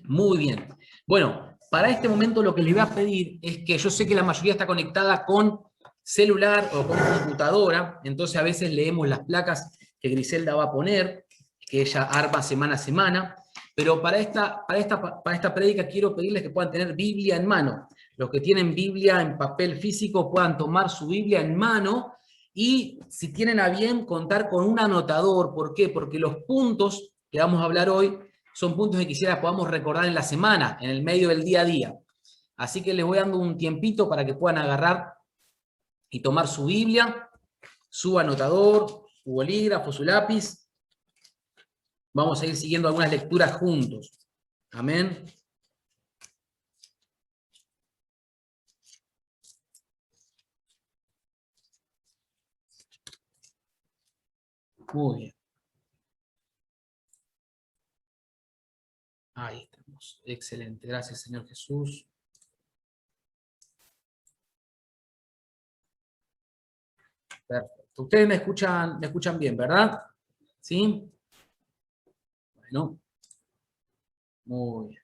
Muy bien. Bueno, para este momento lo que les voy a pedir es que yo sé que la mayoría está conectada con celular o con computadora, entonces a veces leemos las placas que Griselda va a poner, que ella arma semana a semana, pero para esta prédica quiero pedirles que puedan tener Biblia en mano. Los que tienen Biblia en papel físico puedan tomar su Biblia en mano y si tienen a bien contar con un anotador. ¿Por qué? Porque los puntos que vamos a hablar hoy son puntos que quisiera podamos recordar en la semana, en el medio del día a día. Así que les voy dando un tiempito para que puedan agarrar y tomar su Biblia, su anotador, su bolígrafo, su lápiz. Vamos a ir siguiendo algunas lecturas juntos. Amén. Muy bien. Ahí estamos. Excelente. Gracias, Señor Jesús. Perfecto. Ustedes me escuchan bien, ¿verdad? ¿Sí? Bueno. Muy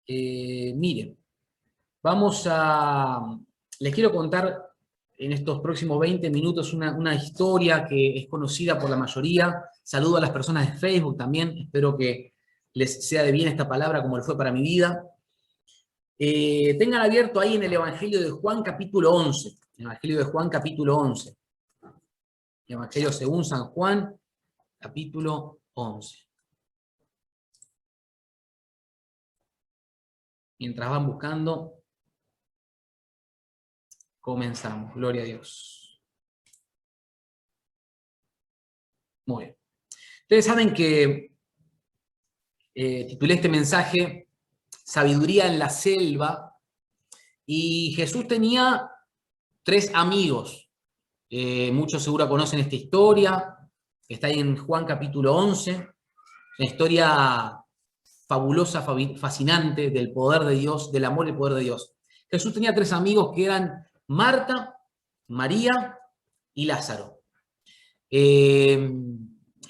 bien. Miren, les quiero contar en estos próximos 20 minutos una historia que es conocida por la mayoría. Saludo a las personas de Facebook también. Espero que les sea de bien esta palabra como le fue para mi vida. Tengan abierto ahí en el Evangelio de Juan capítulo 11. Evangelio de Juan capítulo 11. Evangelio según San Juan capítulo 11. Mientras van buscando, comenzamos. Gloria a Dios. Muy bien. Ustedes saben que titulé este mensaje Sabiduría en la selva, y Jesús tenía 3 amigos. Muchos seguro conocen esta historia, está ahí en Juan capítulo 11, una historia fabulosa, fascinante del poder de Dios, del amor y el poder de Dios. Jesús tenía 3 amigos que eran Marta, María y Lázaro.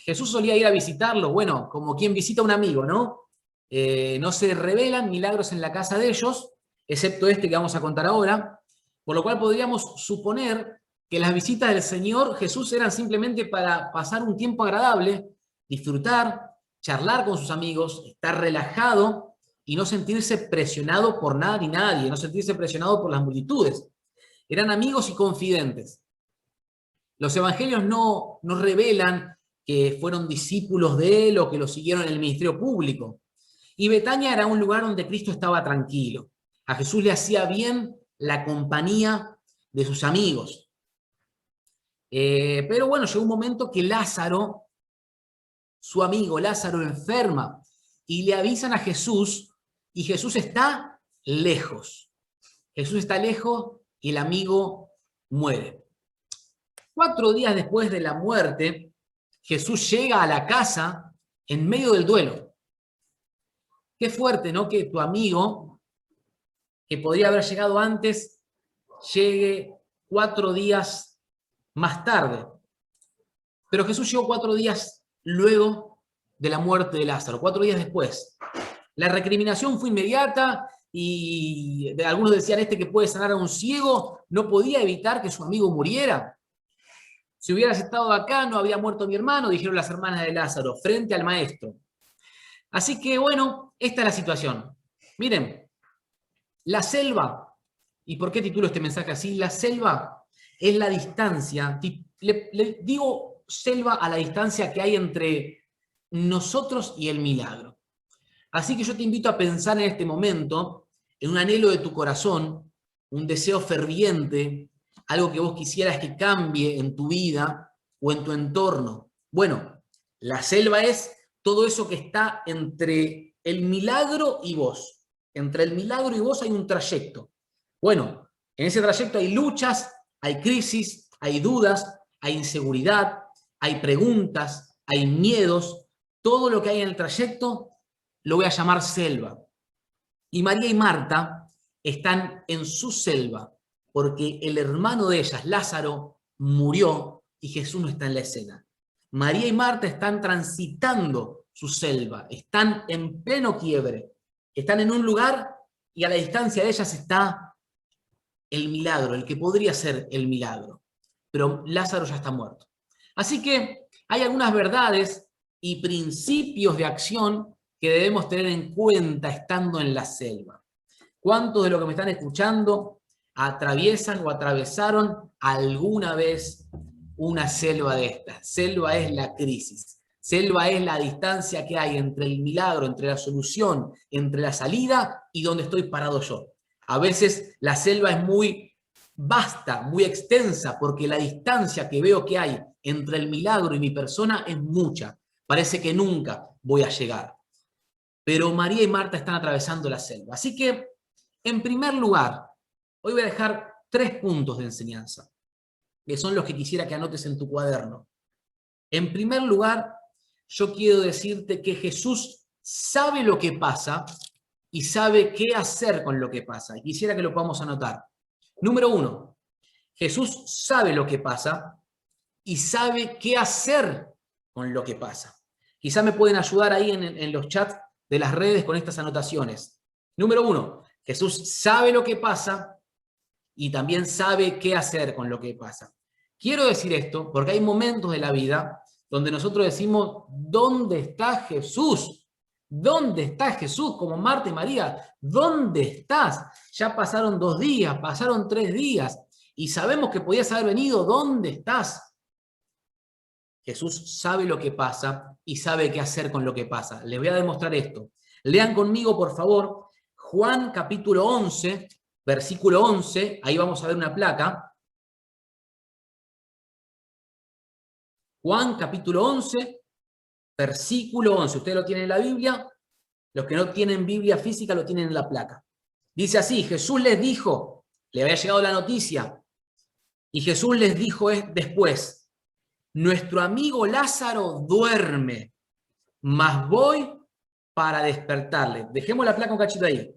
Jesús solía ir a visitarlo, bueno, como quien visita a un amigo, ¿no? No se revelan milagros en la casa de ellos, excepto este que vamos a contar ahora, por lo cual podríamos suponer que las visitas del Señor Jesús eran simplemente para pasar un tiempo agradable, disfrutar, charlar con sus amigos, estar relajado y no sentirse presionado por nada ni nadie, no sentirse presionado por las multitudes. Eran amigos y confidentes. Los evangelios no revelan que fueron discípulos de él o que lo siguieron en el ministerio público. Y Betania era un lugar donde Cristo estaba tranquilo. A Jesús le hacía bien la compañía de sus amigos. Pero bueno, llegó un momento que Lázaro, su amigo Lázaro, enferma y le avisan a Jesús y Jesús está lejos. Jesús está lejos y el amigo muere. 4 días después de la muerte, Jesús llega a la casa en medio del duelo. Qué fuerte, ¿no? Que tu amigo, que podría haber llegado antes, llegue 4 días más tarde. Pero Jesús llegó 4 días luego de la muerte de Lázaro, 4 días después. La recriminación fue inmediata y algunos decían, este que puede sanar a un ciego, no podía evitar que su amigo muriera. Si hubieras estado acá, no había muerto mi hermano, dijeron las hermanas de Lázaro, frente al maestro. Así que, bueno, esta es la situación. Miren, la selva, ¿y por qué titulo este mensaje así? La selva es la distancia, le digo selva a la distancia que hay entre nosotros y el milagro. Así que yo te invito a pensar en este momento en un anhelo de tu corazón, un deseo ferviente, algo que vos quisieras que cambie en tu vida o en tu entorno. Bueno, la selva es todo eso que está entre el milagro y vos. Entre el milagro y vos hay un trayecto. Bueno, en ese trayecto hay luchas, hay crisis, hay dudas, hay inseguridad, hay preguntas, hay miedos. Todo lo que hay en el trayecto lo voy a llamar selva. Y María y Marta están en su selva, porque el hermano de ellas, Lázaro, murió y Jesús no está en la escena. María y Marta están transitando su selva, están en pleno quiebre, están en un lugar y a la distancia de ellas está el milagro, el que podría ser el milagro. Pero Lázaro ya está muerto. Así que hay algunas verdades y principios de acción que debemos tener en cuenta estando en la selva. ¿Cuántos de los que me están escuchando atraviesan o atravesaron alguna vez una selva de estas? Selva es la crisis. Selva es la distancia que hay entre el milagro, entre la solución, entre la salida y donde estoy parado yo. A veces la selva es muy vasta, muy extensa, porque la distancia que veo que hay entre el milagro y mi persona es mucha. Parece que nunca voy a llegar. Pero María y Marta están atravesando la selva. Así que, en primer lugar, hoy voy a dejar 3 puntos de enseñanza, que son los que quisiera que anotes en tu cuaderno. En primer lugar, yo quiero decirte que Jesús sabe lo que pasa y sabe qué hacer con lo que pasa. Y quisiera que lo podamos anotar. Número 1, Jesús sabe lo que pasa y sabe qué hacer con lo que pasa. Quizá me pueden ayudar ahí en los chats de las redes con estas anotaciones. Número 1, Jesús sabe lo que pasa y también sabe qué hacer con lo que pasa. Quiero decir esto porque hay momentos de la vida donde nosotros decimos, ¿dónde está Jesús? ¿Dónde está Jesús? Como Marta y María, ¿dónde estás? Ya pasaron 2 días, pasaron 3 días y sabemos que podías haber venido, ¿dónde estás? Jesús sabe lo que pasa y sabe qué hacer con lo que pasa. Les voy a demostrar esto. Lean conmigo, por favor, Juan capítulo 11, versículo 11. Ahí vamos a ver una placa. Juan capítulo 11, versículo 11. Ustedes lo tienen en la Biblia. Los que no tienen Biblia física lo tienen en la placa. Dice así, Jesús les dijo, le había llegado la noticia, y Jesús les dijo después, nuestro amigo Lázaro duerme, mas voy para despertarle. Dejemos la placa un cachito ahí.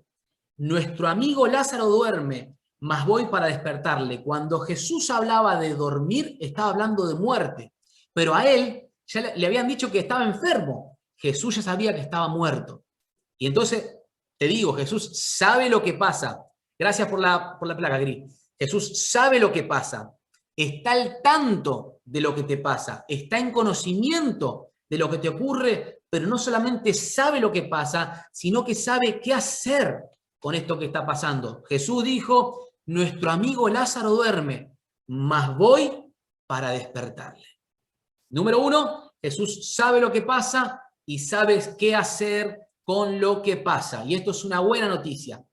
Nuestro amigo Lázaro duerme, mas voy para despertarle. Cuando Jesús hablaba de dormir, estaba hablando de muerte. Pero a él ya le habían dicho que estaba enfermo. Jesús ya sabía que estaba muerto. Y entonces, te digo, Jesús sabe lo que pasa. Gracias por la placa, Gris. Jesús sabe lo que pasa. Está al tanto de lo que te pasa. Está en conocimiento de lo que te ocurre, pero no solamente sabe lo que pasa, sino que sabe qué hacer con esto que está pasando. Jesús dijo, nuestro amigo Lázaro duerme, mas voy para despertarle. Número 1, Jesús sabe lo que pasa y sabe qué hacer con lo que pasa. Y esto es una buena noticia.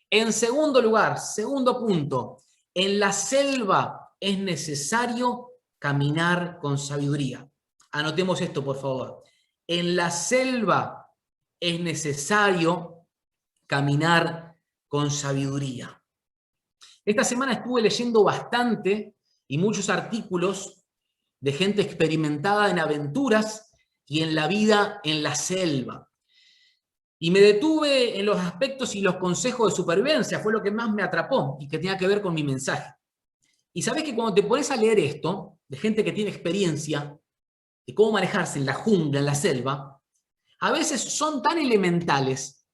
En segundo lugar, segundo punto, en la selva es necesario caminar con sabiduría. Anotemos esto, por favor. En la selva es necesario caminar con sabiduría. Esta semana estuve leyendo bastante y muchos artículos de gente experimentada en aventuras y en la vida en la selva. Y me detuve en los aspectos y los consejos de supervivencia, fue lo que más me atrapó y que tenía que ver con mi mensaje. Y sabés que cuando te pones a leer esto, de gente que tiene experiencia de cómo manejarse en la jungla, en la selva, a veces son tan elementales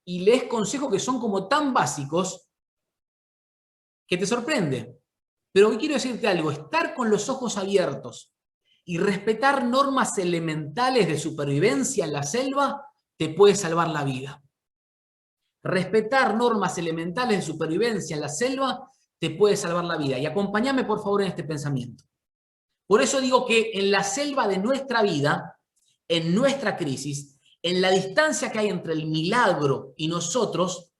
y lees consejos que son como tan básicos que te sorprende. Pero hoy quiero decirte algo, estar con los ojos abiertos y respetar normas elementales de supervivencia en la selva te puede salvar la vida. Respetar normas elementales de supervivencia en la selva te puede salvar la vida. Y acompáñame, por favor, en este pensamiento. Por eso digo que en la selva de nuestra vida, en nuestra crisis, en la distancia que hay entre el milagro y nosotros,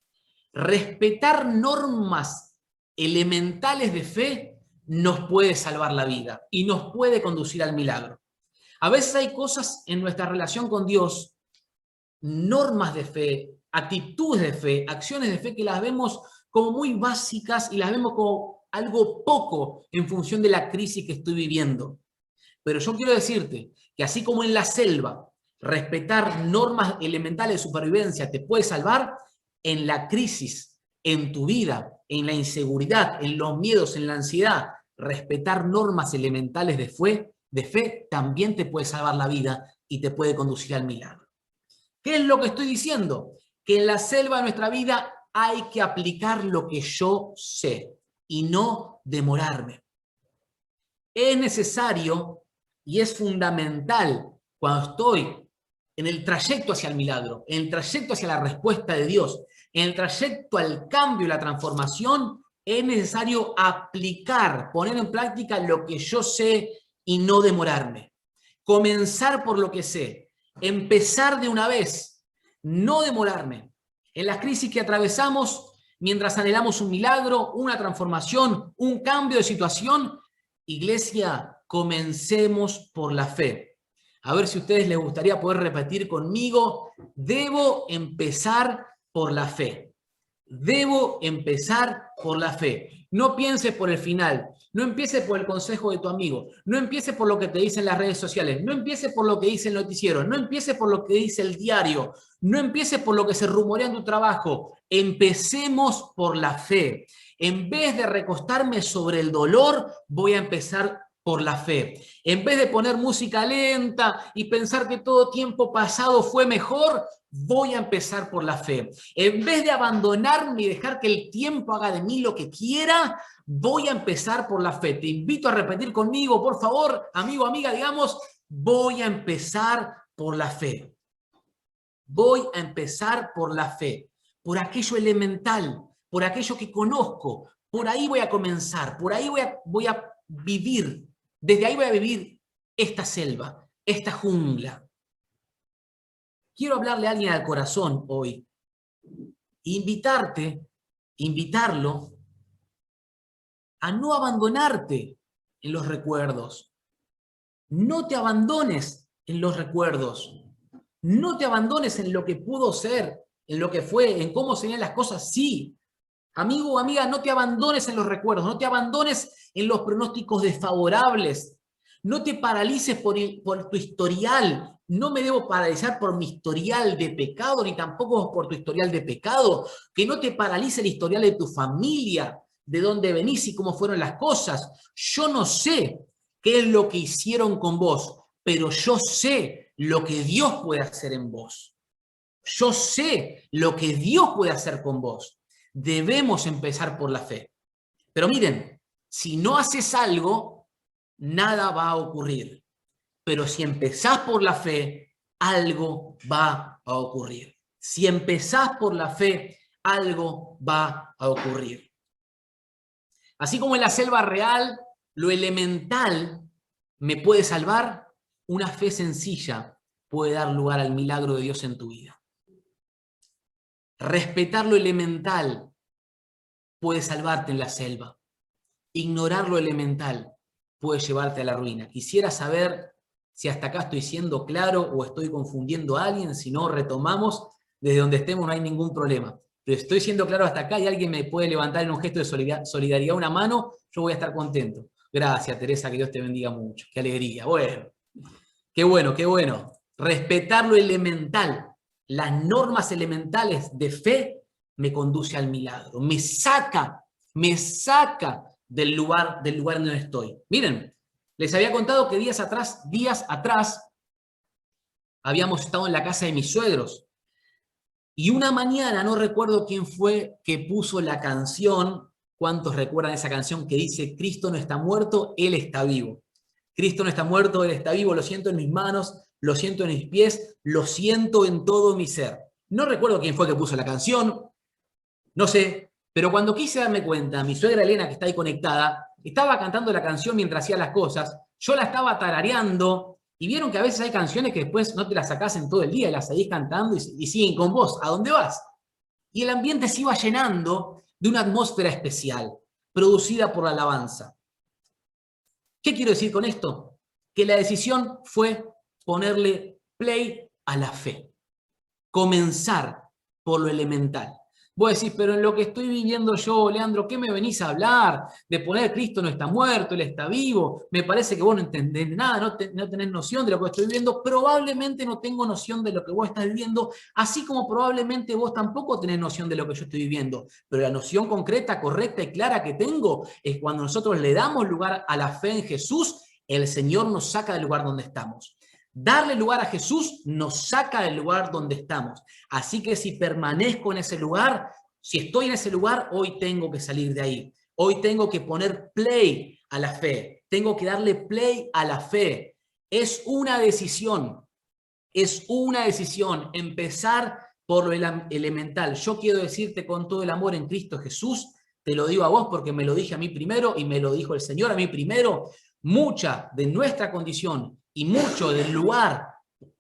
respetar normas elementales de fe nos puede salvar la vida y nos puede conducir al milagro. A veces hay cosas en nuestra relación con Dios, normas de fe, actitudes de fe, acciones de fe que las vemos como muy básicas y las vemos como algo poco en función de la crisis que estoy viviendo. Pero yo quiero decirte que así como en la selva, respetar normas elementales de supervivencia te puede salvar, en la crisis, en tu vida, en la inseguridad, en los miedos, en la ansiedad, respetar normas elementales de fe de fe también te puede salvar la vida y te puede conducir al milagro. ¿Qué es lo que estoy diciendo? Que en la selva de nuestra vida hay que aplicar lo que yo sé y no demorarme. Es necesario y es fundamental cuando estoy en el trayecto hacia el milagro, en el trayecto hacia la respuesta de Dios, en el trayecto al cambio y la transformación, es necesario aplicar, poner en práctica lo que yo sé y no demorarme. Comenzar por lo que sé, empezar de una vez, no demorarme. En las crisis que atravesamos, mientras anhelamos un milagro, una transformación, un cambio de situación, iglesia, comencemos por la fe. A ver si a ustedes les gustaría poder repetir conmigo, debo empezar por la fe. Debo empezar por la fe. No pienses por el final, no empieces por el consejo de tu amigo, no empieces por lo que te dicen las redes sociales, no empieces por lo que dice el noticiero, no empieces por lo que dice el diario, no empieces por lo que se rumorea en tu trabajo. Empecemos por la fe. En vez de recostarme sobre el dolor, voy a empezar por la fe. En vez de poner música lenta y pensar que todo tiempo pasado fue mejor, voy a empezar por la fe. En vez de abandonarme y dejar que el tiempo haga de mí lo que quiera, voy a empezar por la fe. Te invito a repetir conmigo, por favor, amigo, amiga, digamos, voy a empezar por la fe. Voy a empezar por la fe, por aquello elemental, por aquello que conozco. Por ahí voy a comenzar, por ahí voy a vivir. Desde ahí voy a vivir esta selva, esta jungla. Quiero hablarle a alguien al corazón hoy. Invitarlo a no abandonarte en los recuerdos. No te abandones en los recuerdos. No te abandones en lo que pudo ser, en lo que fue, en cómo serían las cosas. Sí, amigo o amiga, no te abandones en los recuerdos, no te abandones en los pronósticos desfavorables. No te paralices por tu historial. No me debo paralizar por mi historial de pecado, ni tampoco por tu historial de pecado. Que no te paralice el historial de tu familia, de dónde venís y cómo fueron las cosas. Yo no sé qué es lo que hicieron con vos, pero yo sé lo que Dios puede hacer en vos. Yo sé lo que Dios puede hacer con vos. Debemos empezar por la fe. Pero miren, si no haces algo, nada va a ocurrir. Pero si empezás por la fe, algo va a ocurrir. Si empezás por la fe, algo va a ocurrir. Así como en la selva real, lo elemental me puede salvar, una fe sencilla puede dar lugar al milagro de Dios en tu vida. Respetar lo elemental puede salvarte en la selva. Ignorar lo elemental puede llevarte a la ruina. Quisiera saber si hasta acá estoy siendo claro o estoy confundiendo a alguien. Si no, retomamos. Desde donde estemos no hay ningún problema. Pero estoy siendo claro hasta acá y alguien me puede levantar en un gesto de solidaridad una mano, yo voy a estar contento. Gracias, Teresa, que Dios te bendiga mucho. Qué alegría. Bueno, qué bueno, qué bueno. Respetar lo elemental, las normas elementales de fe, me conduce al milagro. Me saca del lugar en donde estoy. Miren, les había contado que días atrás, habíamos estado en la casa de mis suegros. Y una mañana, no recuerdo quién fue que puso la canción, ¿cuántos recuerdan esa canción que dice, Cristo no está muerto, Él está vivo? Cristo no está muerto, Él está vivo, lo siento en mis manos, lo siento en mis pies, lo siento en todo mi ser. No recuerdo quién fue que puso la canción, no sé, pero cuando quise darme cuenta, mi suegra Elena, que está ahí conectada, estaba cantando la canción mientras hacía las cosas, yo la estaba tarareando, y vieron que a veces hay canciones que después no te las sacás en todo el día, las seguís cantando y siguen con vos. ¿A dónde vas? Y el ambiente se iba llenando de una atmósfera especial, producida por la alabanza. ¿Qué quiero decir con esto? Que la decisión fue ponerle play a la fe. Comenzar por lo elemental. Vos decís, pero en lo que estoy viviendo yo, Leandro, ¿qué me venís a hablar? De poner Cristo no está muerto, Él está vivo. Me parece que vos no entendés nada, no tenés noción de lo que estoy viviendo. Probablemente no tengo noción de lo que vos estás viviendo, así como probablemente vos tampoco tenés noción de lo que yo estoy viviendo. Pero la noción concreta, correcta y clara que tengo es cuando nosotros le damos lugar a la fe en Jesús, el Señor nos saca del lugar donde estamos. Darle lugar a Jesús nos saca del lugar donde estamos. Así que si permanezco en ese lugar, si estoy en ese lugar, hoy tengo que salir de ahí. Hoy tengo que poner play a la fe. Tengo que darle play a la fe. Es una decisión. Es una decisión. Empezar por lo elemental. Yo quiero decirte con todo el amor en Cristo Jesús, te lo digo a vos porque me lo dije a mí primero y me lo dijo el Señor a mí primero, mucha de nuestra condición y mucho del lugar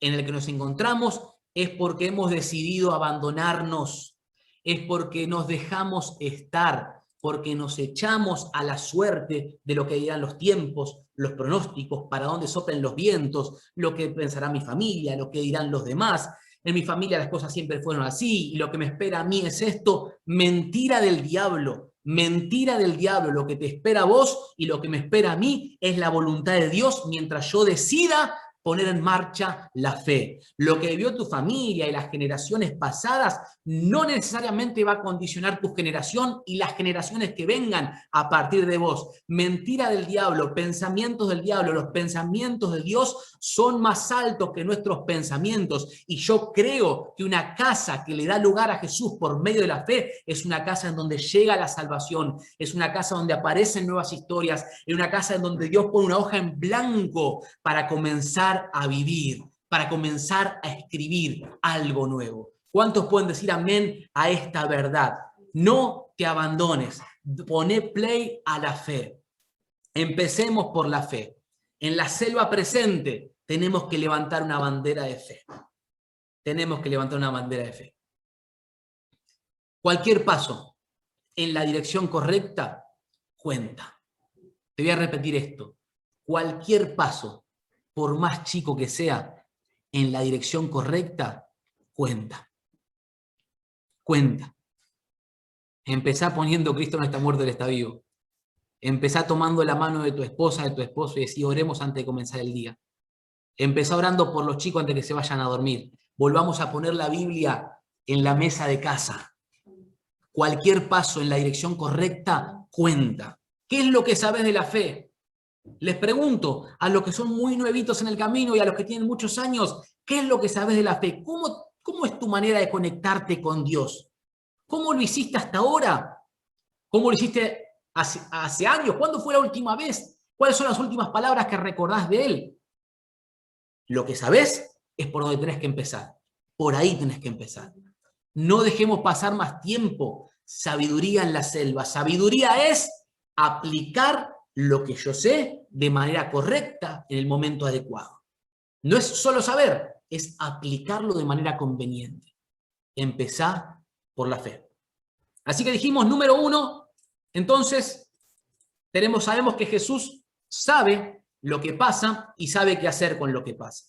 en el que nos encontramos es porque hemos decidido abandonarnos, es porque nos dejamos estar, porque nos echamos a la suerte de lo que dirán los tiempos, los pronósticos, para dónde soplen los vientos, lo que pensará mi familia, lo que dirán los demás. En mi familia las cosas siempre fueron así y lo que me espera a mí es esto. Mentira del diablo. Mentira del diablo. Lo que te espera a vos y lo que me espera a mí es la voluntad de Dios mientras yo decida poner en marcha la fe. Lo que vivió tu familia y las generaciones pasadas no necesariamente va a condicionar tu generación y las generaciones que vengan a partir de vos. Mentira del diablo, pensamientos del diablo. Los pensamientos de Dios son más altos que nuestros pensamientos. Y yo creo que una casa que le da lugar a Jesús por medio de la fe es una casa en donde llega la salvación. Es una casa donde aparecen nuevas historias. Es una casa en donde Dios pone una hoja en blanco para comenzar a vivir, para comenzar a escribir algo nuevo. ¿Cuántos pueden decir amén a esta verdad? No te abandones, poné play a la fe. Empecemos por la fe. En la selva presente tenemos que levantar una bandera de fe. Tenemos que levantar una bandera de fe. Cualquier paso en la dirección correcta cuenta. Te voy a repetir esto. Cualquier paso, por más chico que sea, en la dirección correcta, cuenta. Cuenta. Empezá poniendo Cristo no está muerto, Él está vivo. Empezá tomando la mano de tu esposa, de tu esposo y decís, oremos antes de comenzar el día. Empezá orando por los chicos antes de que se vayan a dormir. Volvamos a poner la Biblia en la mesa de casa. Cualquier paso en la dirección correcta cuenta. ¿Qué es lo que sabes de la fe? Les pregunto a los que son muy nuevitos en el camino y a los que tienen muchos años, ¿qué es lo que sabes de la fe? ¿Cómo es tu manera de conectarte con Dios? ¿Cómo lo hiciste hasta ahora? ¿Cómo lo hiciste hace años? ¿Cuándo fue la última vez? ¿Cuáles son las últimas palabras que recordás de Él? Lo que sabés es por donde tenés que empezar. Por ahí tenés que empezar. No dejemos pasar más tiempo. Sabiduría en la selva. Sabiduría es aplicar lo que yo sé de manera correcta en el momento adecuado. No es solo saber, es aplicarlo de manera conveniente. Empezá por la fe. Así que dijimos, número 1, entonces sabemos que Jesús sabe lo que pasa y sabe qué hacer con lo que pasa.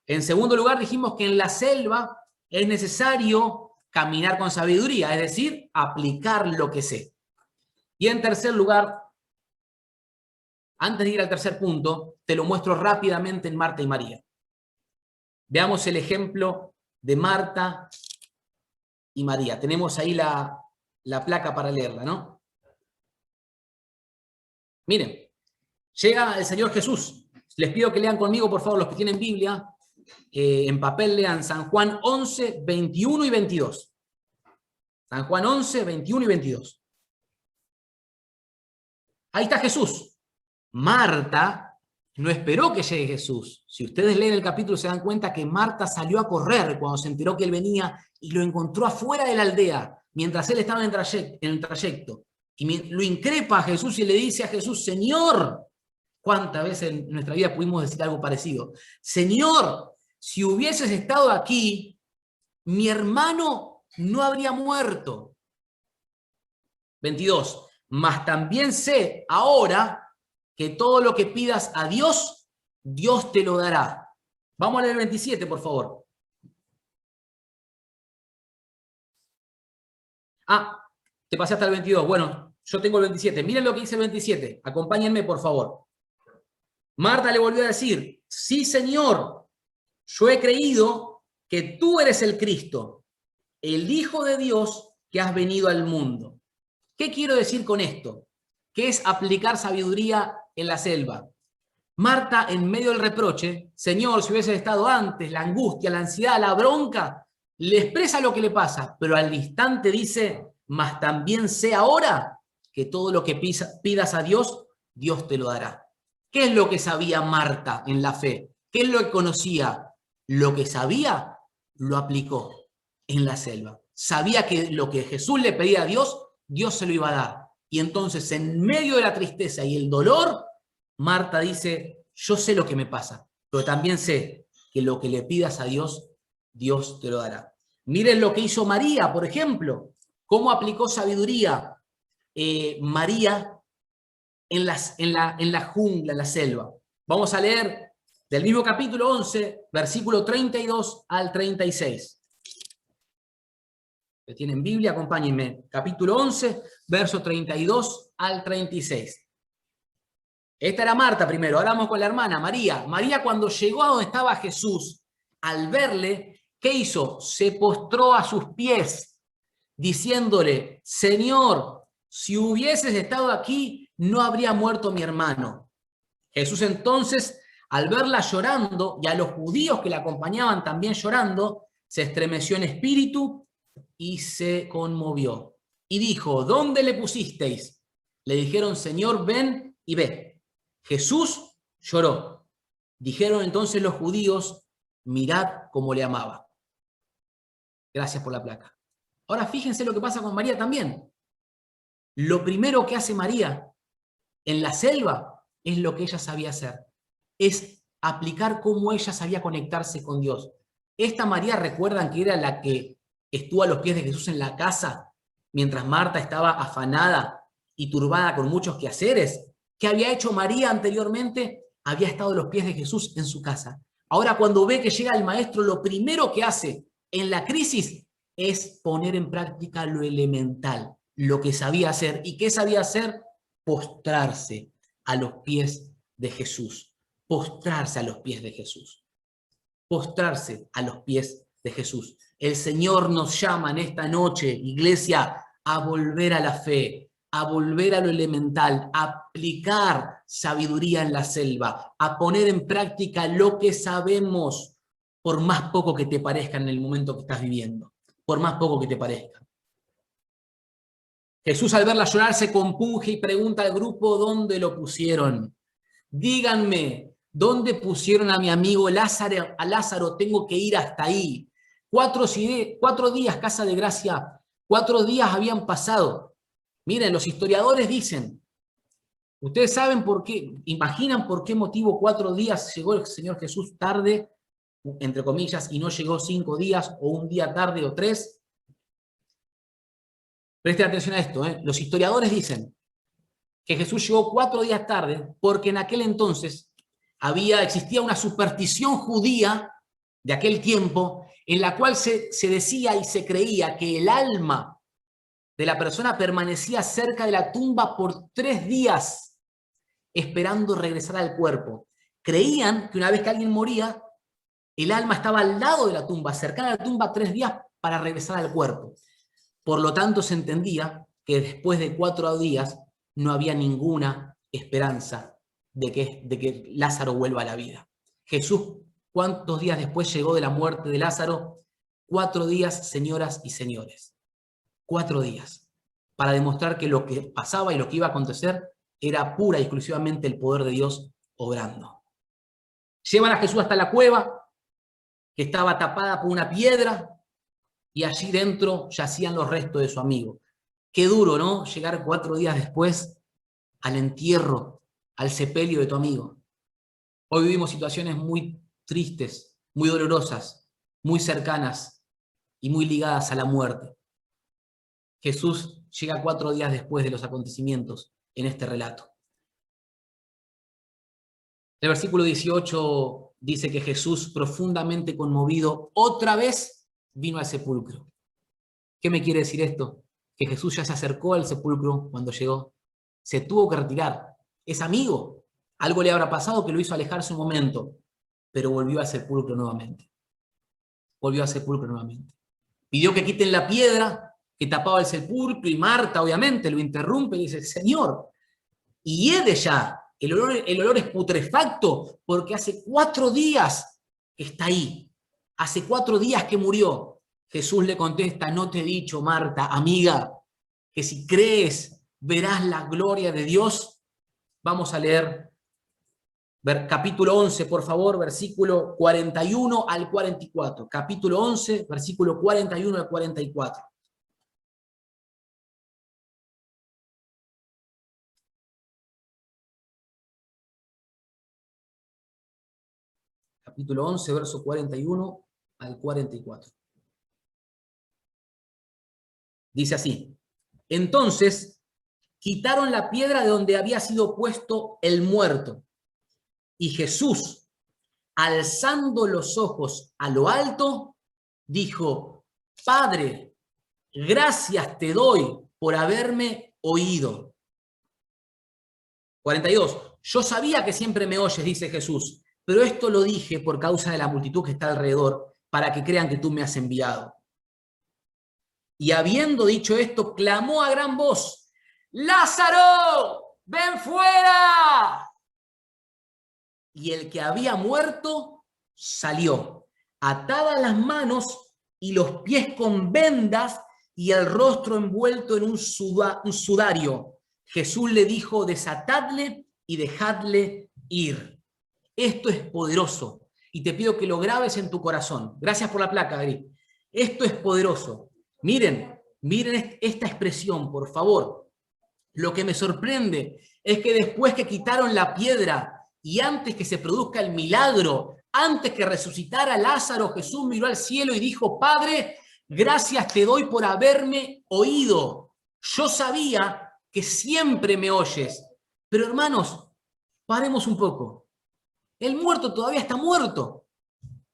En segundo lugar, dijimos que en la selva es necesario caminar con sabiduría, es decir, aplicar lo que sé. Y en tercer lugar, antes de ir al tercer punto, te lo muestro rápidamente en Marta y María. Veamos el ejemplo de Marta y María. Tenemos ahí la placa para leerla, ¿no? Miren, llega el Señor Jesús. Les pido que lean conmigo, por favor, los que tienen Biblia. En papel lean San Juan 11, 21 y 22. San Juan 11, 21 y 22. Ahí está Jesús. Marta no esperó que llegue Jesús. Si ustedes leen el capítulo se dan cuenta que Marta salió a correr cuando se enteró que él venía y lo encontró afuera de la aldea, mientras él estaba en el trayecto. Y lo increpa a Jesús y le dice a Jesús, Señor, ¿cuántas veces en nuestra vida pudimos decir algo parecido? Señor, si hubieses estado aquí, mi hermano no habría muerto. 22. Mas también sé ahora que todo lo que pidas a Dios, Dios te lo dará. Vamos a leer el 27, por favor. Te pasé hasta el 22. Bueno, yo tengo el 27. Miren lo que dice el 27. Acompáñenme, por favor. Marta le volvió a decir, sí, Señor, yo he creído que tú eres el Cristo, el Hijo de Dios que has venido al mundo. ¿Qué quiero decir con esto? ¿Qué es aplicar sabiduría en la selva? Marta, en medio del reproche, Señor, si hubiese estado antes, la angustia, la ansiedad, la bronca, le expresa lo que le pasa, pero al instante dice, mas también sé ahora que todo lo que pidas a Dios, Dios te lo dará. ¿Qué es lo que sabía Marta en la fe? ¿Qué es lo que conocía? Lo que sabía, lo aplicó en la selva. Sabía que lo que Jesús le pedía a Dios, Dios se lo iba a dar. Y entonces, en medio de la tristeza y el dolor, Marta dice, yo sé lo que me pasa, pero también sé que lo que le pidas a Dios, Dios te lo dará. Miren lo que hizo María, por ejemplo, cómo aplicó sabiduría María en la jungla, en la selva. Vamos a leer del mismo capítulo 11, versículo 32 al 36. Que tienen Biblia, acompáñenme. Capítulo 11, verso 32 al 36. Esta era Marta primero, ahora vamos con la hermana, María. María, cuando llegó a donde estaba Jesús, al verle, ¿qué hizo? Se postró a sus pies, diciéndole, Señor, si hubieses estado aquí, no habría muerto mi hermano. Jesús entonces, al verla llorando, y a los judíos que la acompañaban también llorando, se estremeció en espíritu y se conmovió. Y dijo, ¿dónde le pusisteis? Le dijeron, Señor, ven y ve. Jesús lloró. Dijeron entonces los judíos, mirad cómo le amaba. Gracias por la placa. Ahora fíjense lo que pasa con María también. Lo primero que hace María en la selva es lo que ella sabía hacer. Es aplicar cómo ella sabía conectarse con Dios. Esta María, recuerdan que era la que estuvo a los pies de Jesús en la casa, mientras Marta estaba afanada y turbada con muchos quehaceres. ¿Qué había hecho María anteriormente? Había estado a los pies de Jesús en su casa. Ahora, cuando ve que llega el maestro, lo primero que hace en la crisis es poner en práctica lo elemental, lo que sabía hacer. ¿Y qué sabía hacer? Postrarse a los pies de Jesús. Postrarse a los pies de Jesús. Postrarse a los pies de Jesús. El Señor nos llama en esta noche, iglesia, a volver a la fe, a volver a lo elemental, a aplicar sabiduría en la selva, a poner en práctica lo que sabemos, por más poco que te parezca en el momento que estás viviendo, por más poco que te parezca. Jesús, al verla llorar, se compunge y pregunta al grupo dónde lo pusieron. Díganme, ¿dónde pusieron a mi amigo Lázaro? A Lázaro tengo que ir hasta ahí. 4 días, casa de gracia, 4 días habían pasado. Miren, los historiadores dicen, ustedes saben por qué, imaginan por qué motivo 4 días llegó el Señor Jesús tarde, entre comillas, y no llegó 5 días o un día tarde o 3. Presten atención a esto, Los historiadores dicen que Jesús llegó 4 días tarde porque en aquel entonces existía una superstición judía de aquel tiempo en la cual se decía y se creía que el alma de la persona permanecía cerca de la tumba por 3 días esperando regresar al cuerpo. Creían que una vez que alguien moría, el alma estaba al lado de la tumba, cercana a la tumba 3 días para regresar al cuerpo. Por lo tanto, se entendía que después de 4 días no había ninguna esperanza de que Lázaro vuelva a la vida. Jesús, ¿cuántos días después llegó de la muerte de Lázaro? 4 días, señoras y señores. 4 días. Para demostrar que lo que pasaba y lo que iba a acontecer era pura y exclusivamente el poder de Dios obrando. Llevan a Jesús hasta la cueva, que estaba tapada por una piedra, y allí dentro yacían los restos de su amigo. Qué duro, ¿no? Llegar 4 días después al entierro, al sepelio de tu amigo. Hoy vivimos situaciones muy tristes, muy dolorosas, muy cercanas y muy ligadas a la muerte. Jesús llega 4 días después de los acontecimientos en este relato. El versículo 18 dice que Jesús, profundamente conmovido, otra vez vino al sepulcro. ¿Qué me quiere decir esto? Que Jesús ya se acercó al sepulcro cuando llegó. Se tuvo que retirar. Es amigo. Algo le habrá pasado que lo hizo alejarse un momento, pero volvió al sepulcro nuevamente. Volvió al sepulcro nuevamente. Pidió que quiten la piedra que tapaba el sepulcro y Marta, obviamente, lo interrumpe y dice, Señor, hiede ya, El olor es putrefacto porque hace 4 días que está ahí. Hace 4 días que murió. Jesús le contesta, no te he dicho, Marta, amiga, que si crees verás la gloria de Dios. Vamos a leer capítulo 11, por favor, versículo 41 al 44. Capítulo 11, versículo 41 al 44. Capítulo 11, verso 41 al 44. Dice así: entonces quitaron la piedra de donde había sido puesto el muerto. Y Jesús, alzando los ojos a lo alto, dijo: Padre, gracias te doy por haberme oído. 42. Yo sabía que siempre me oyes, dice Jesús, pero esto lo dije por causa de la multitud que está alrededor, para que crean que tú me has enviado. Y habiendo dicho esto, clamó a gran voz: ¡Lázaro, ven fuera! Y el que había muerto salió, atadas las manos y los pies con vendas y el rostro envuelto en un sudario. Jesús le dijo: desatadle y dejadle ir. Esto es poderoso y te pido que lo grabes en tu corazón. Gracias por la placa, Gris. Esto es poderoso. Miren esta expresión, por favor. Lo que me sorprende es que después que quitaron la piedra y antes que se produzca el milagro, antes que resucitara Lázaro, Jesús miró al cielo y dijo: Padre, gracias te doy por haberme oído. Yo sabía que siempre me oyes. Pero hermanos, paremos un poco. El muerto todavía está muerto.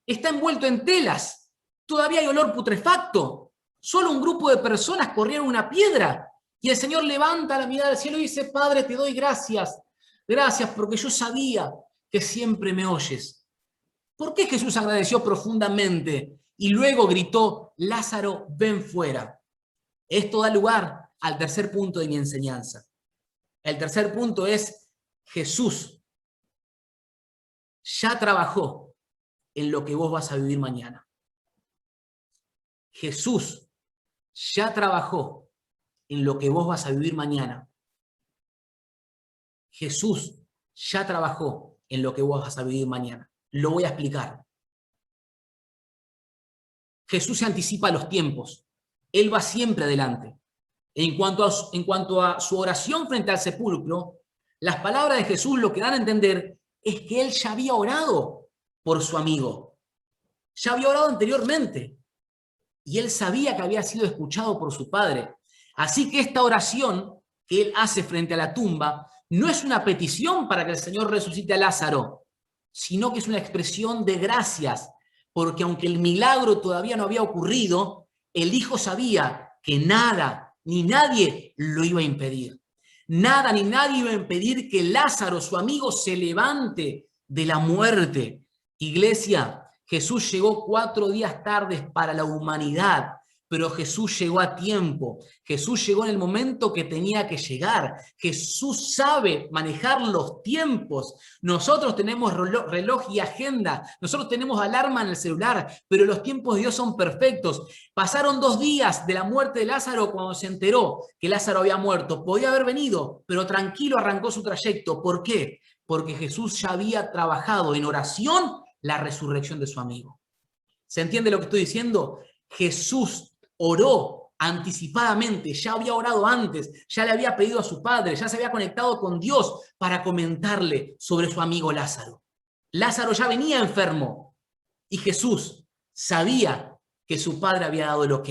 Está envuelto en telas. Todavía hay olor putrefacto. Solo un grupo de personas corrieron una piedra. Y el Señor levanta la mirada al cielo y dice: Padre, te doy gracias. Gracias porque yo sabía que siempre me oyes. ¿Por qué Jesús agradeció profundamente y luego gritó: Lázaro, ven fuera? Esto da lugar al tercer punto de mi enseñanza. El tercer punto es: Jesús ya trabajó en lo que vos vas a vivir mañana. Jesús ya trabajó en lo que vos vas a vivir mañana. Jesús ya trabajó en lo que vos vas a vivir mañana. Lo voy a explicar. Jesús se anticipa a los tiempos. Él va siempre adelante. En cuanto a su oración frente al sepulcro, las palabras de Jesús lo que dan a entender es que él ya había orado por su amigo. Ya había orado anteriormente. Y él sabía que había sido escuchado por su Padre. Así que esta oración que él hace frente a la tumba no es una petición para que el Señor resucite a Lázaro, sino que es una expresión de gracias, porque aunque el milagro todavía no había ocurrido, el Hijo sabía que nada ni nadie lo iba a impedir. Nada ni nadie iba a impedir que Lázaro, su amigo, se levante de la muerte. Iglesia, Jesús llegó 4 días tarde para la humanidad, pero Jesús llegó a tiempo. Jesús llegó en el momento que tenía que llegar. Jesús sabe manejar los tiempos. Nosotros tenemos reloj y agenda. Nosotros tenemos alarma en el celular, pero los tiempos de Dios son perfectos. Pasaron 2 días de la muerte de Lázaro cuando se enteró que Lázaro había muerto. Podía haber venido, pero tranquilo arrancó su trayecto. ¿Por qué? Porque Jesús ya había trabajado en oración la resurrección de su amigo. ¿Se entiende lo que estoy diciendo? Jesús oró anticipadamente, ya había orado antes, ya le había pedido a su Padre, ya se había conectado con Dios para comentarle sobre su amigo Lázaro. Lázaro ya venía enfermo y Jesús sabía que su Padre había dado el ok.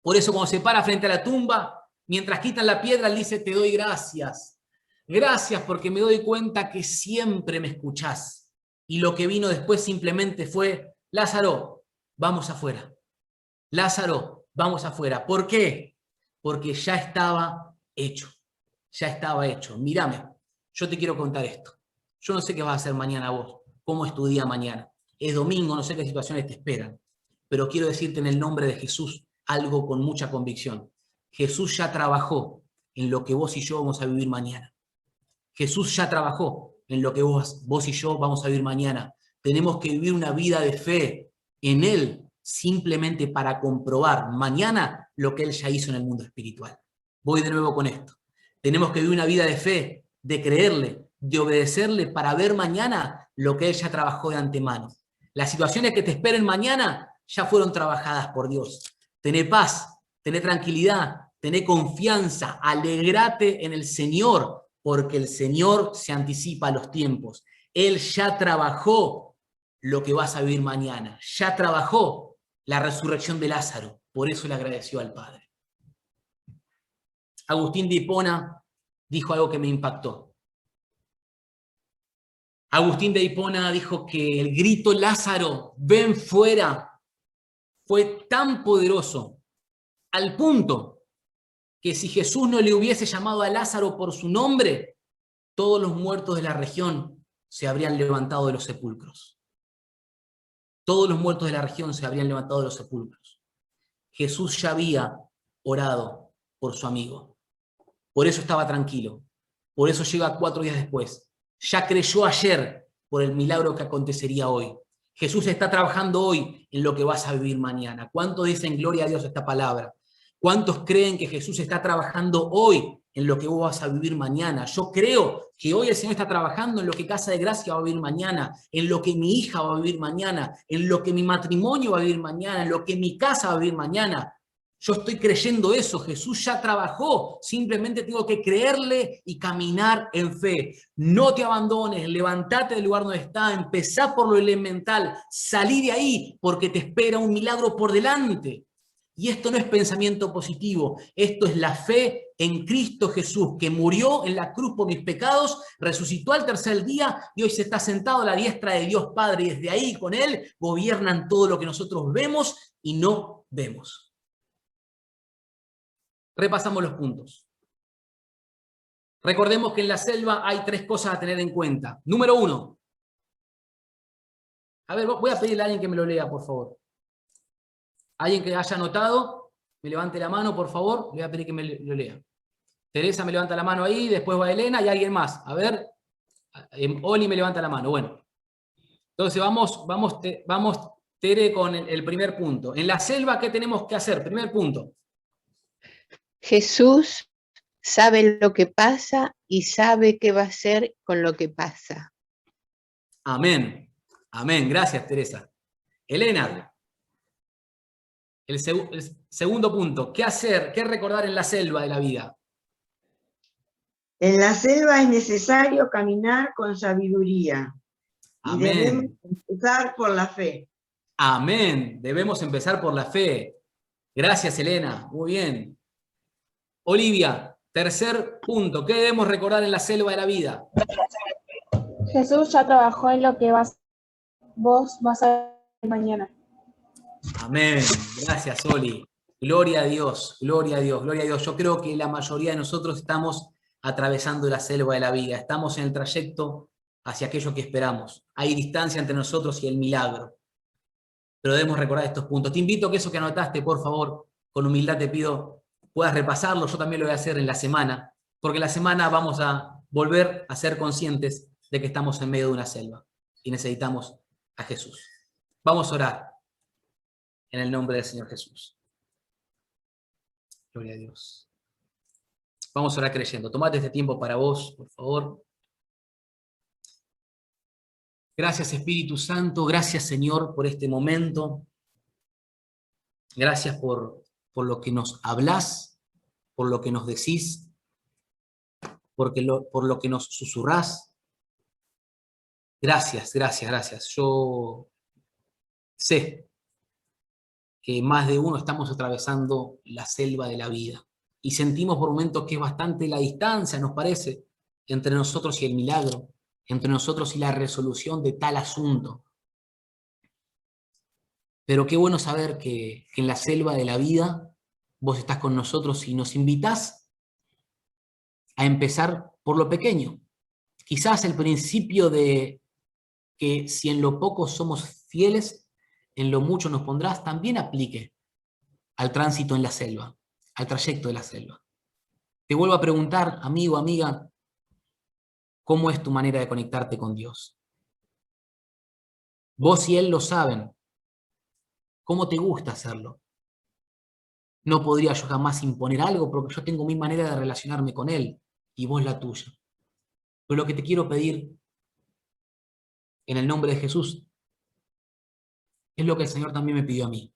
Por eso cuando se para frente a la tumba, mientras quitan la piedra, él dice: te doy gracias. Gracias porque me doy cuenta que siempre me escuchás. Y lo que vino después simplemente fue: Lázaro, vamos afuera. Lázaro, vamos afuera. ¿Por qué? Porque ya estaba hecho. Ya estaba hecho. Mírame, yo te quiero contar esto. Yo no sé qué vas a hacer mañana vos, cómo es tu día mañana. Es domingo, no sé qué situaciones te esperan. Pero quiero decirte en el nombre de Jesús algo con mucha convicción. Jesús ya trabajó en lo que vos y yo vamos a vivir mañana. Jesús ya trabajó en lo que vos y yo vamos a vivir mañana. Tenemos que vivir una vida de fe en Él, simplemente para comprobar mañana lo que Él ya hizo en el mundo espiritual. Voy de nuevo con esto. Tenemos que vivir una vida de fe, de creerle, de obedecerle para ver mañana lo que Él ya trabajó de antemano. Las situaciones que te esperen mañana ya fueron trabajadas por Dios. Tené paz, tené tranquilidad, tené confianza, alegrate en el Señor, porque el Señor se anticipa a los tiempos. Él ya trabajó lo que vas a vivir mañana. Ya trabajó la resurrección de Lázaro. Por eso le agradeció al Padre. Agustín de Hipona dijo algo que me impactó. Agustín de Hipona dijo que el grito Lázaro, ven fuera, fue tan poderoso al punto que si Jesús no le hubiese llamado a Lázaro por su nombre, todos los muertos de la región se habrían levantado de los sepulcros. Todos los muertos de la región se habrían levantado de los sepulcros. Jesús ya había orado por su amigo. Por eso estaba tranquilo. Por eso llega 4 días después. Ya creyó ayer por el milagro que acontecería hoy. Jesús está trabajando hoy en lo que vas a vivir mañana. ¿Cuántos dicen gloria a Dios esta palabra? ¿Cuántos creen que Jesús está trabajando hoy en lo que vos vas a vivir mañana? Yo creo que hoy el Señor está trabajando en lo que Casa de Gracia va a vivir mañana, en lo que mi hija va a vivir mañana, en lo que mi matrimonio va a vivir mañana, en lo que mi casa va a vivir mañana. Yo estoy creyendo eso, Jesús ya trabajó, simplemente tengo que creerle y caminar en fe. No te abandones, levantate del lugar donde estás, empezá por lo elemental, salí de ahí porque te espera un milagro por delante. Y esto no es pensamiento positivo, esto es la fe en Cristo Jesús, que murió en la cruz por mis pecados, resucitó al tercer día y hoy se está sentado a la diestra de Dios Padre, y desde ahí con Él gobiernan todo lo que nosotros vemos y no vemos. Repasamos los puntos. Recordemos que en la selva hay 3 cosas a tener en cuenta. Número 1. A ver, voy a pedirle a alguien que me lo lea, por favor. Alguien que haya anotado, me levante la mano, por favor. Le voy a pedir que me lo lea. Teresa me levanta la mano ahí, después va Elena y alguien más. A ver, Oli me levanta la mano. Bueno. Entonces vamos Tere, con el primer punto. En la selva, ¿qué tenemos que hacer? Primer punto. Jesús sabe lo que pasa y sabe qué va a hacer con lo que pasa. Amén. Amén. Gracias, Teresa. Elena, el segundo punto. ¿Qué hacer? ¿Qué recordar en la selva de la vida? En la selva es necesario caminar con sabiduría. Amén. Y debemos empezar por la fe. Amén. Debemos empezar por la fe. Gracias, Elena. Muy bien. Olivia, tercer punto. ¿Qué debemos recordar en la selva de la vida? Jesús ya trabajó en lo que vos vas a ver mañana. Amén. Gracias, Oli. Gloria a Dios, gloria a Dios, gloria a Dios. Yo creo que la mayoría de nosotros estamos atravesando la selva de la vida. Estamos en el trayecto hacia aquello que esperamos. Hay distancia entre nosotros y el milagro. Pero debemos recordar estos puntos. Te invito a que eso que anotaste, por favor, con humildad te pido, puedas repasarlo. Yo también lo voy a hacer en la semana, porque en la semana vamos a volver a ser conscientes de que estamos en medio de una selva y necesitamos a Jesús. Vamos a orar en el nombre del Señor Jesús. Gloria a Dios. Vamos a orar creyendo. Tomate este tiempo para vos, por favor. Gracias, Espíritu Santo. Gracias, Señor, por este momento. Gracias por lo que nos hablás, por lo que nos decís, por lo que nos susurrás. Gracias, gracias, gracias. Yo sé que más de uno estamos atravesando la selva de la vida y sentimos por momentos que es bastante la distancia, nos parece, entre nosotros y el milagro, entre nosotros y la resolución de tal asunto. Pero qué bueno saber que en la selva de la vida vos estás con nosotros y nos invitás a empezar por lo pequeño. Quizás el principio de que si en lo poco somos fieles, en lo mucho nos pondrás, también aplique al tránsito en la selva, al trayecto de la selva. Te vuelvo a preguntar, amigo, amiga, ¿Cómo es tu manera de conectarte con Dios? Vos y Él lo saben. ¿Cómo te gusta hacerlo? No podría yo jamás imponer algo porque yo tengo mi manera de relacionarme con Él y vos la tuya. Pero lo que te quiero pedir en el nombre de Jesús es lo que el Señor también me pidió a mí.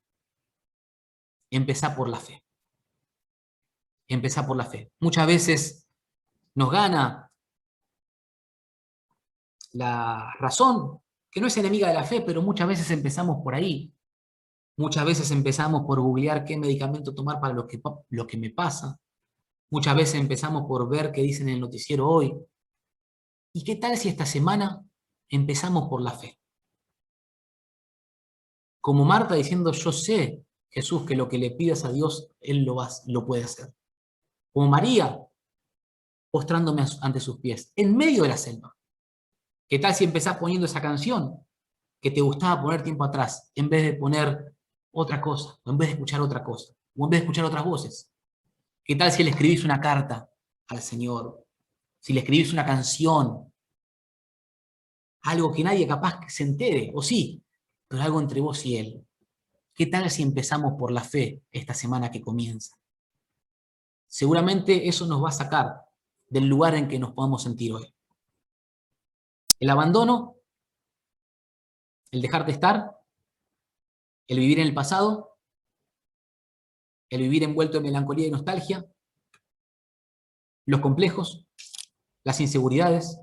Empezá por la fe. Empezá por la fe. Muchas veces nos gana la razón, que no es enemiga de la fe, pero muchas veces empezamos por ahí. Muchas veces empezamos por googlear qué medicamento tomar para lo que me pasa. Muchas veces empezamos por ver qué dicen en el noticiero hoy. ¿Y qué tal si esta semana empezamos por la fe? Como Marta diciendo, yo sé, Jesús, que lo que le pidas a Dios, Él lo puede hacer. Como María, postrándome ante sus pies, en medio de la selva. ¿Qué tal si empezás poniendo esa canción que te gustaba poner tiempo atrás, en vez de poner otra cosa, o en vez de escuchar otra cosa, o en vez de escuchar otras voces? ¿Qué tal si le escribís una carta al Señor? Si le escribís una canción, algo que nadie capaz que se entere, o sí, pero algo entre vos y Él. ¿Qué tal si empezamos por la fe esta semana que comienza? Seguramente eso nos va a sacar del lugar en que nos podemos sentir hoy. El abandono, el dejarte estar, el vivir en el pasado, el vivir envuelto en melancolía y nostalgia, los complejos, las inseguridades,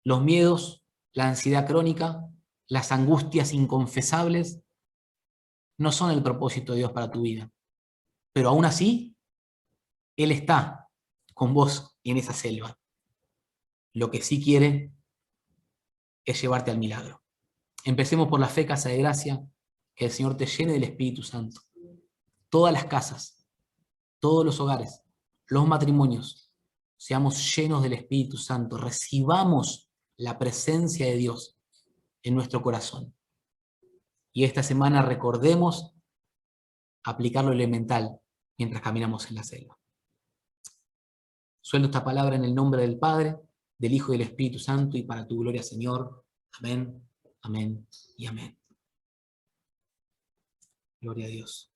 los miedos, la ansiedad crónica, las angustias inconfesables, no son el propósito de Dios para tu vida. Pero aún así, Él está con vos en esa selva. Lo que sí quiere es llevarte al milagro. Empecemos por la fe, casa de gracia, que el Señor te llene del Espíritu Santo. Todas las casas, todos los hogares, los matrimonios, seamos llenos del Espíritu Santo, recibamos la presencia de Dios en nuestro corazón. Y esta semana recordemos aplicar lo elemental mientras caminamos en la selva. Suelto esta palabra en el nombre del Padre, del Hijo y del Espíritu Santo, y para tu gloria, Señor. Amén, amén y amén. Gloria a Dios.